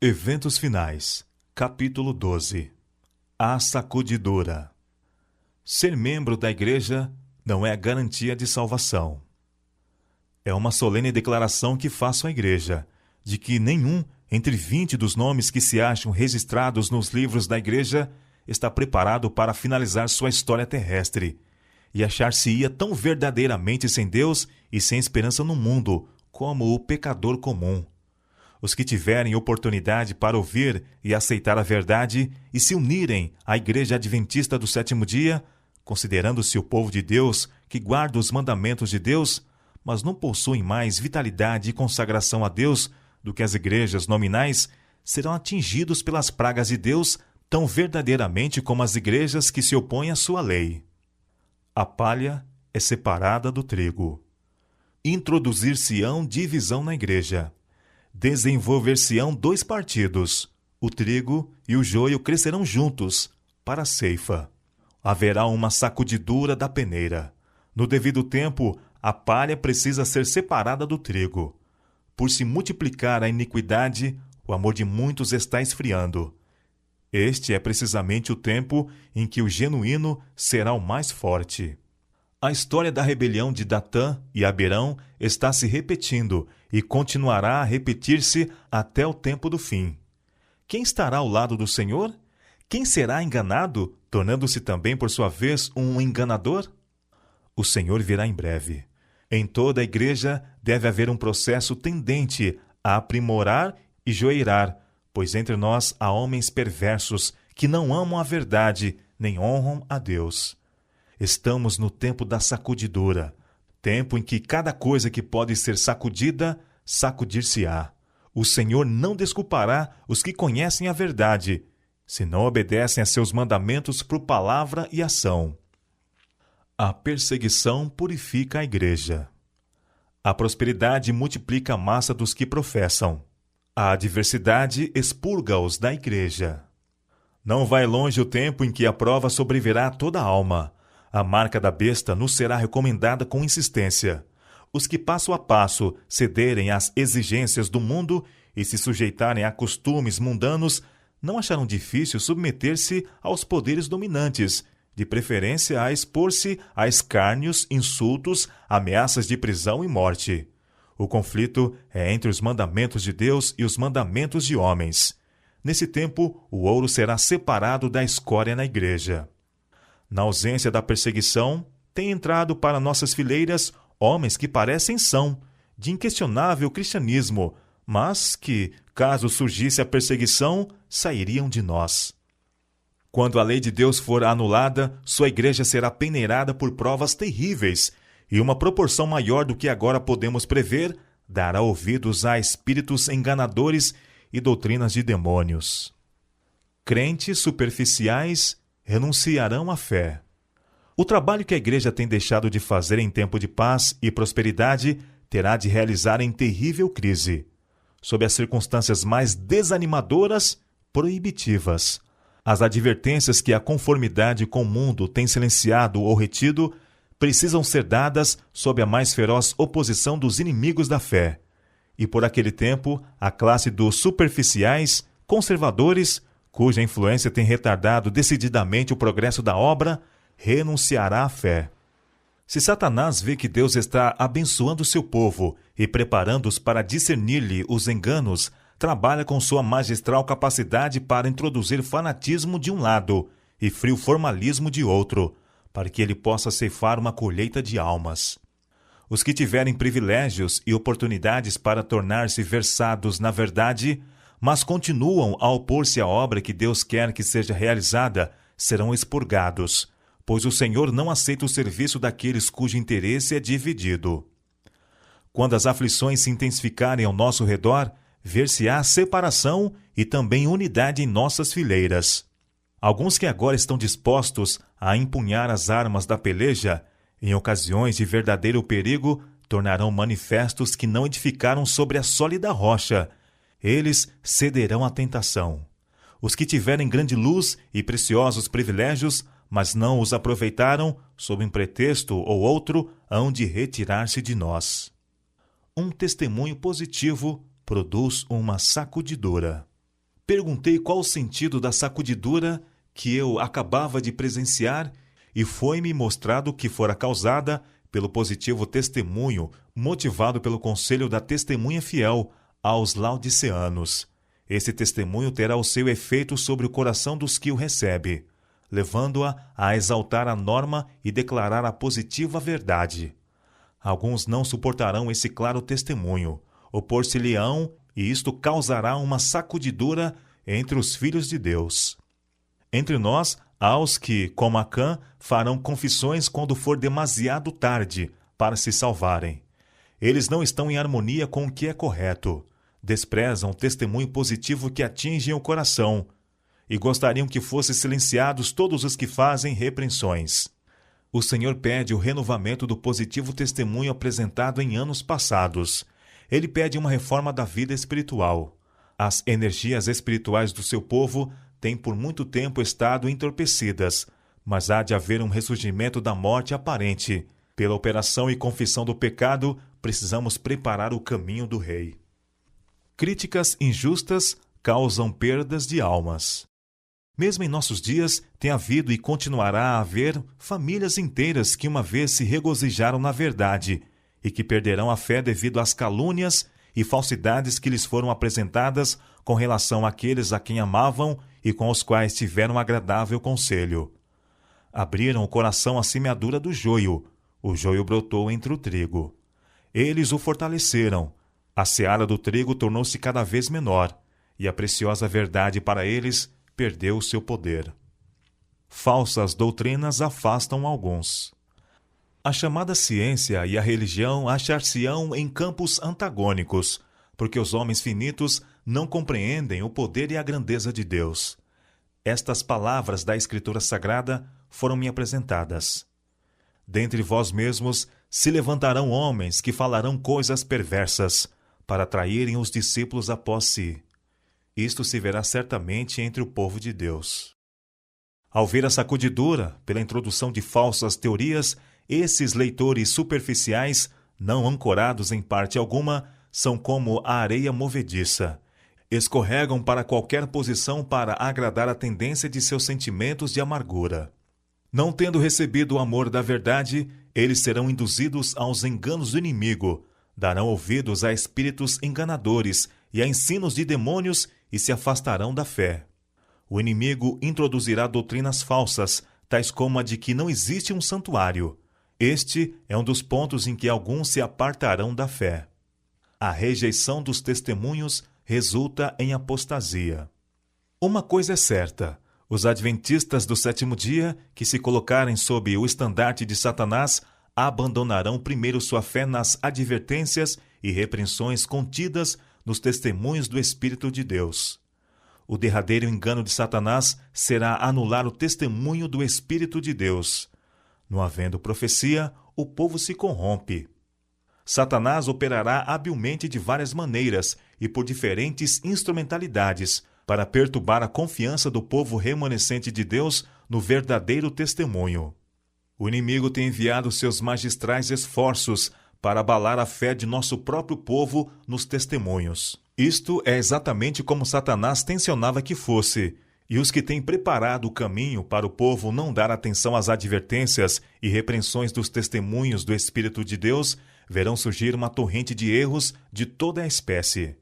Eventos finais. Capítulo 12. A sacudidura. Ser membro da igreja não é a garantia de salvação. É uma solene declaração que faço à igreja, de que nenhum entre 20 dos nomes que se acham registrados nos livros da igreja está preparado para finalizar sua história terrestre e achar-se-ia tão verdadeiramente sem Deus e sem esperança no mundo como o pecador comum. Os que tiverem oportunidade para ouvir e aceitar a verdade e se unirem à Igreja Adventista do Sétimo Dia, considerando-se o povo de Deus que guarda os mandamentos de Deus, mas não possuem mais vitalidade e consagração a Deus do que as igrejas nominais, serão atingidos pelas pragas de Deus tão verdadeiramente como as igrejas que se opõem à sua lei. A palha é separada do trigo. Introduzir-se-ão divisão na igreja. Desenvolver-se-ão dois partidos, o trigo e o joio crescerão juntos, para a ceifa. Haverá uma sacudidura da peneira. No devido tempo, a palha precisa ser separada do trigo. Por se multiplicar a iniquidade, o amor de muitos está esfriando. Este é precisamente o tempo em que o genuíno será o mais forte. A história da rebelião de Datã e Abirão está se repetindo e continuará a repetir-se até o tempo do fim. Quem estará ao lado do Senhor? Quem será enganado, tornando-se também, por sua vez, um enganador? O Senhor virá em breve. Em toda a igreja deve haver um processo tendente a aprimorar e joeirar, pois entre nós há homens perversos que não amam a verdade nem honram a Deus. Estamos no tempo da sacudidura, tempo em que cada coisa que pode ser sacudida, sacudir-se-á. O Senhor não desculpará os que conhecem a verdade, se não obedecem a seus mandamentos por palavra e ação. A perseguição purifica a igreja. A prosperidade multiplica a massa dos que professam. A adversidade expurga-os da igreja. Não vai longe o tempo em que a prova sobrevirá a toda a alma. A marca da besta nos será recomendada com insistência. Os que passo a passo cederem às exigências do mundo e se sujeitarem a costumes mundanos não acharão difícil submeter-se aos poderes dominantes, de preferência a expor-se a escárnios, insultos, ameaças de prisão e morte. O conflito é entre os mandamentos de Deus e os mandamentos de homens. Nesse tempo, o ouro será separado da escória na igreja. Na ausência da perseguição, tem entrado para nossas fileiras homens que parecem são, de inquestionável cristianismo, mas que, caso surgisse a perseguição, sairiam de nós. Quando a lei de Deus for anulada, sua igreja será peneirada por provas terríveis, e uma proporção maior do que agora podemos prever dará ouvidos a espíritos enganadores e doutrinas de demônios. Crentes superficiais renunciarão à fé. O trabalho que a igreja tem deixado de fazer em tempo de paz e prosperidade terá de realizar em terrível crise. Sob as circunstâncias mais desanimadoras, proibitivas. As advertências que a conformidade com o mundo tem silenciado ou retido precisam ser dadas sob a mais feroz oposição dos inimigos da fé. E por aquele tempo, a classe dos superficiais, conservadores, cuja influência tem retardado decididamente o progresso da obra, renunciará à fé. Se Satanás vê que Deus está abençoando seu povo e preparando-os para discernir-lhe os enganos, trabalha com sua magistral capacidade para introduzir fanatismo de um lado e frio formalismo de outro, para que ele possa ceifar uma colheita de almas. Os que tiverem privilégios e oportunidades para tornar-se versados na verdade, mas continuam a opor-se à obra que Deus quer que seja realizada, serão expurgados, pois o Senhor não aceita o serviço daqueles cujo interesse é dividido. Quando as aflições se intensificarem ao nosso redor, ver-se-á separação e também unidade em nossas fileiras. Alguns que agora estão dispostos a empunhar as armas da peleja, em ocasiões de verdadeiro perigo, tornarão manifestos que não edificaram sobre a sólida rocha. Eles cederão à tentação. Os que tiverem grande luz e preciosos privilégios, mas não os aproveitaram, sob um pretexto ou outro, hão de retirar-se de nós. Um testemunho positivo produz uma sacudidura. Perguntei qual o sentido da sacudidura que eu acabava de presenciar e foi-me mostrado que fora causada pelo positivo testemunho motivado pelo conselho da testemunha fiel aos laodiceanos. Esse testemunho terá o seu efeito sobre o coração dos que o recebe, levando-a a exaltar a norma e declarar a positiva verdade. Alguns não suportarão esse claro testemunho, opor-se-lhe-ão, e isto causará uma sacudidura entre os filhos de Deus. Entre nós, há os que, como Acã, farão confissões quando for demasiado tarde para se salvarem. Eles não estão em harmonia com o que é correto, desprezam o testemunho positivo que atinge o coração e gostariam que fossem silenciados todos os que fazem repreensões. O Senhor pede o renovamento do positivo testemunho apresentado em anos passados. Ele pede uma reforma da vida espiritual. As energias espirituais do seu povo têm por muito tempo estado entorpecidas, mas há de haver um ressurgimento da morte aparente. Pela operação e confissão do pecado, precisamos preparar o caminho do Rei. Críticas injustas causam perdas de almas. Mesmo em nossos dias, tem havido e continuará a haver famílias inteiras que uma vez se regozijaram na verdade e que perderão a fé devido às calúnias e falsidades que lhes foram apresentadas com relação àqueles a quem amavam e com os quais tiveram agradável conselho. Abriram o coração à semeadura do joio, o joio brotou entre o trigo. Eles o fortaleceram, a seara do trigo tornou-se cada vez menor, e a preciosa verdade para eles perdeu o seu poder. Falsas doutrinas afastam alguns. A chamada ciência e a religião achar-se-ão em campos antagônicos, porque os homens finitos não compreendem o poder e a grandeza de Deus. Estas palavras da Escritura Sagrada foram-me apresentadas. Dentre vós mesmos se levantarão homens que falarão coisas perversas, para atraírem os discípulos após si. Isto se verá certamente entre o povo de Deus. Ao ver a sacudidura pela introdução de falsas teorias, esses leitores superficiais, não ancorados em parte alguma, são como a areia movediça. Escorregam para qualquer posição para agradar a tendência de seus sentimentos de amargura. Não tendo recebido o amor da verdade, eles serão induzidos aos enganos do inimigo, darão ouvidos a espíritos enganadores e a ensinos de demônios e se afastarão da fé. O inimigo introduzirá doutrinas falsas, tais como a de que não existe um santuário. Este é um dos pontos em que alguns se apartarão da fé. A rejeição dos testemunhos resulta em apostasia. Uma coisa é certa: os adventistas do sétimo dia, que se colocarem sob o estandarte de Satanás, abandonarão primeiro sua fé nas advertências e repreensões contidas nos testemunhos do Espírito de Deus. O derradeiro engano de Satanás será anular o testemunho do Espírito de Deus. Não havendo profecia, o povo se corrompe. Satanás operará habilmente de várias maneiras e por diferentes instrumentalidades para perturbar a confiança do povo remanescente de Deus no verdadeiro testemunho. O inimigo tem enviado seus magistrais esforços para abalar a fé de nosso próprio povo nos testemunhos. Isto é exatamente como Satanás tensionava que fosse, e os que têm preparado o caminho para o povo não dar atenção às advertências e repreensões dos testemunhos do Espírito de Deus, verão surgir uma torrente de erros de toda a espécie.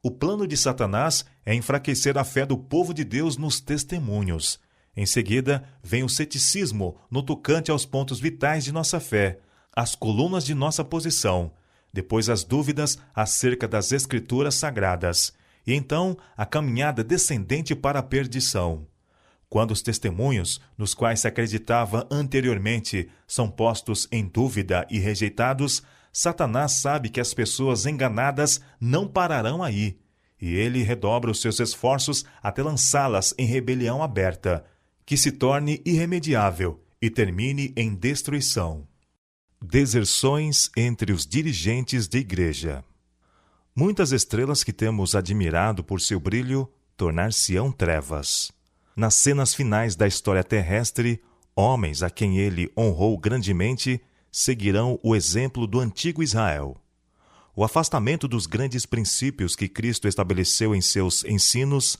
O plano de Satanás é enfraquecer a fé do povo de Deus nos testemunhos. Em seguida, vem o ceticismo no tocante aos pontos vitais de nossa fé, as colunas de nossa posição, depois as dúvidas acerca das Escrituras Sagradas, e então a caminhada descendente para a perdição. Quando os testemunhos, nos quais se acreditava anteriormente, são postos em dúvida e rejeitados, Satanás sabe que as pessoas enganadas não pararão aí, e ele redobra os seus esforços até lançá-las em rebelião aberta, que se torne irremediável e termine em destruição. Deserções entre os dirigentes de igreja. Muitas estrelas que temos admirado por seu brilho tornar-se-ão trevas. Nas cenas finais da história terrestre, homens a quem ele honrou grandemente seguirão o exemplo do antigo Israel. O afastamento dos grandes princípios que Cristo estabeleceu em seus ensinos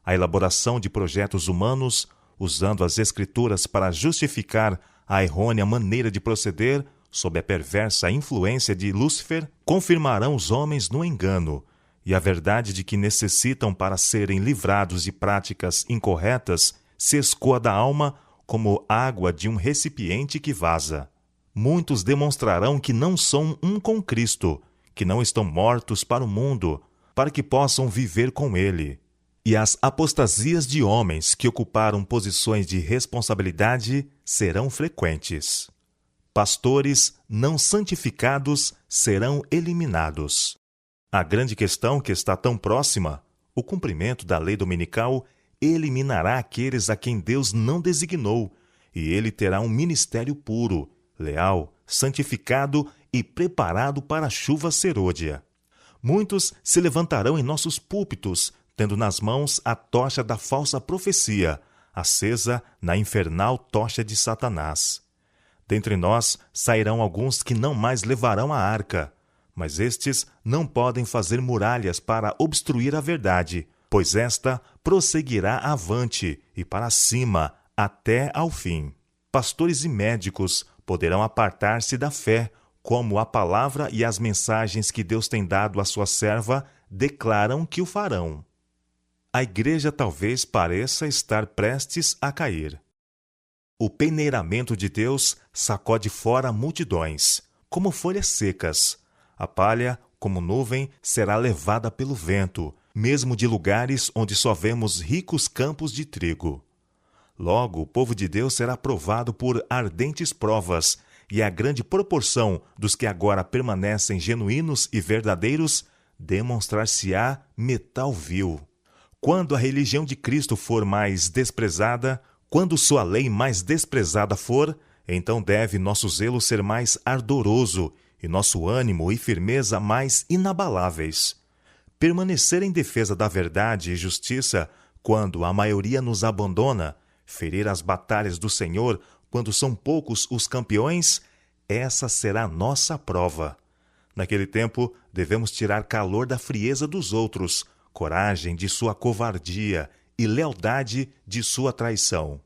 a elaboração de projetos humanos, usando as Escrituras para justificar a errônea maneira de proceder, sob a perversa influência de Lúcifer, confirmarão os homens no engano, e a verdade de que necessitam para serem livrados de práticas incorretas se escoa da alma como água de um recipiente que vaza. Muitos demonstrarão que não são um com Cristo, que não estão mortos para o mundo, para que possam viver com Ele. E as apostasias de homens que ocuparam posições de responsabilidade serão frequentes. Pastores não santificados serão eliminados. A grande questão que está tão próxima, o cumprimento da lei dominical, eliminará aqueles a quem Deus não designou, e ele terá um ministério puro, leal, santificado e preparado para a chuva serôdia. Muitos se levantarão em nossos púlpitos, tendo nas mãos a tocha da falsa profecia, acesa na infernal tocha de Satanás. Dentre nós sairão alguns que não mais levarão a arca, mas estes não podem fazer muralhas para obstruir a verdade, pois esta prosseguirá avante e para cima até ao fim. Pastores e médicos poderão apartar-se da fé, como a palavra e as mensagens que Deus tem dado à sua serva declaram que o farão. A igreja talvez pareça estar prestes a cair. O peneiramento de Deus sacode fora multidões, como folhas secas. A palha, como nuvem, será levada pelo vento, mesmo de lugares onde só vemos ricos campos de trigo. Logo, o povo de Deus será provado por ardentes provas, e a grande proporção dos que agora permanecem genuínos e verdadeiros demonstrar-se-á metal vil. Quando a religião de Cristo for mais desprezada, quando sua lei mais desprezada for, então deve nosso zelo ser mais ardoroso e nosso ânimo e firmeza mais inabaláveis. Permanecer em defesa da verdade e justiça quando a maioria nos abandona, ferir as batalhas do Senhor quando são poucos os campeões, essa será nossa prova. Naquele tempo, devemos tirar calor da frieza dos outros, coragem de sua covardia e lealdade de sua traição.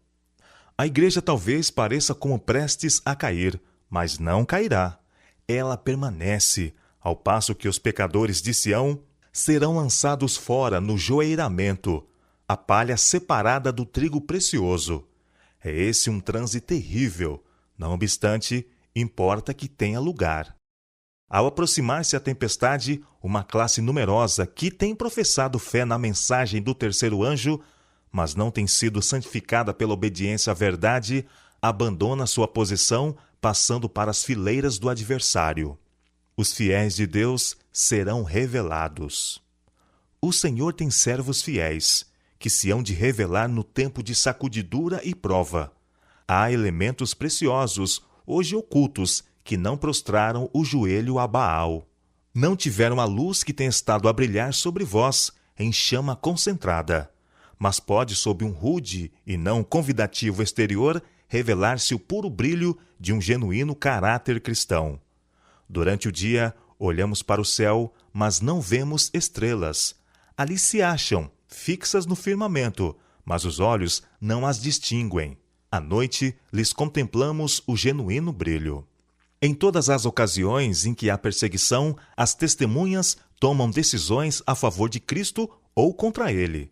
A igreja talvez pareça como prestes a cair, mas não cairá. Ela permanece, ao passo que os pecadores de Sião serão lançados fora no joeiramento, a palha separada do trigo precioso. É esse um transe terrível, não obstante, importa que tenha lugar. Ao aproximar-se a tempestade, uma classe numerosa que tem professado fé na mensagem do terceiro anjo, mas não tem sido santificada pela obediência à verdade, abandona sua posição, passando para as fileiras do adversário. Os fiéis de Deus serão revelados. O Senhor tem servos fiéis, que se hão de revelar no tempo de sacudidura e prova. Há elementos preciosos, hoje ocultos, que não prostraram o joelho a Baal. Não tiveram a luz que tem estado a brilhar sobre vós, em chama concentrada. Mas pode, sob um rude e não convidativo exterior, revelar-se o puro brilho de um genuíno caráter cristão. Durante o dia, olhamos para o céu, mas não vemos estrelas. Ali se acham, fixas no firmamento, mas os olhos não as distinguem. À noite, lhes contemplamos o genuíno brilho. Em todas as ocasiões em que há perseguição, as testemunhas tomam decisões a favor de Cristo ou contra ele.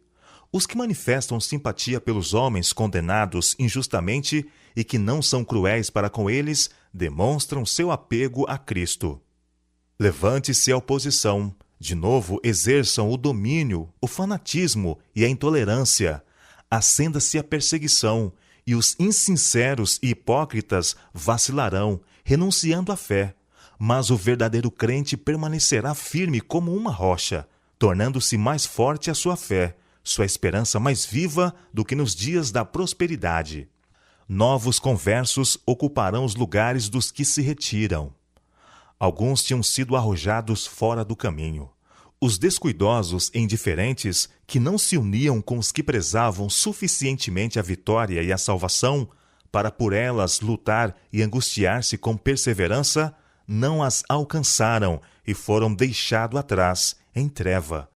Os que manifestam simpatia pelos homens condenados injustamente e que não são cruéis para com eles, demonstram seu apego a Cristo. Levante-se a oposição, de novo exerçam o domínio, o fanatismo e a intolerância. Acenda-se a perseguição, e os insinceros e hipócritas vacilarão, renunciando à fé. Mas o verdadeiro crente permanecerá firme como uma rocha, tornando-se mais forte a sua fé, sua esperança mais viva do que nos dias da prosperidade. Novos conversos ocuparão os lugares dos que se retiram. Alguns tinham sido arrojados fora do caminho. Os descuidosos e indiferentes, que não se uniam com os que prezavam suficientemente a vitória e a salvação, para por elas lutar e angustiar-se com perseverança, não as alcançaram e foram deixados atrás, em treva,